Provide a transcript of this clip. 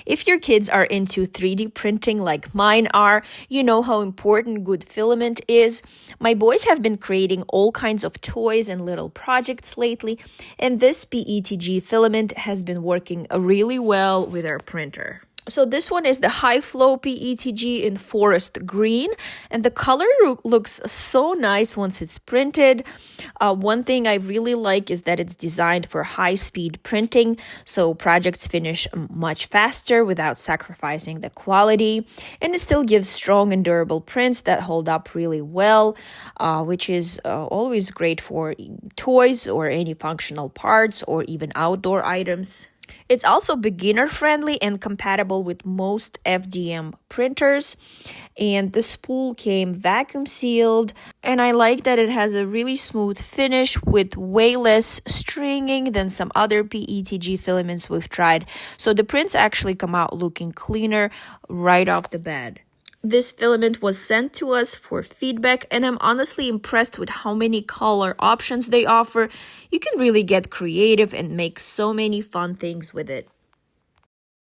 If your kids are into 3D printing like mine are, you know how important good filament is. My boys have been creating all kinds of toys and little projects lately, and this PETG filament has been working really well with our printer. So this one is the High Flow PETG in forest green, and the color looks so nice once it's printed. One thing I really like is that it's designed for high-speed printing, so projects finish much faster without sacrificing the quality, and it still gives strong and durable prints that hold up really well, which is always great for toys or any functional parts or even outdoor items. It's also beginner-friendly and compatible with most FDM printers, and the spool came vacuum sealed, and I like that it has a really smooth finish with way less stringing than some other PETG filaments we've tried, so the prints actually come out looking cleaner right off the bat. This filament was sent to us for feedback, and I'm honestly impressed with how many color options they offer. You can really get creative and make so many fun things with it.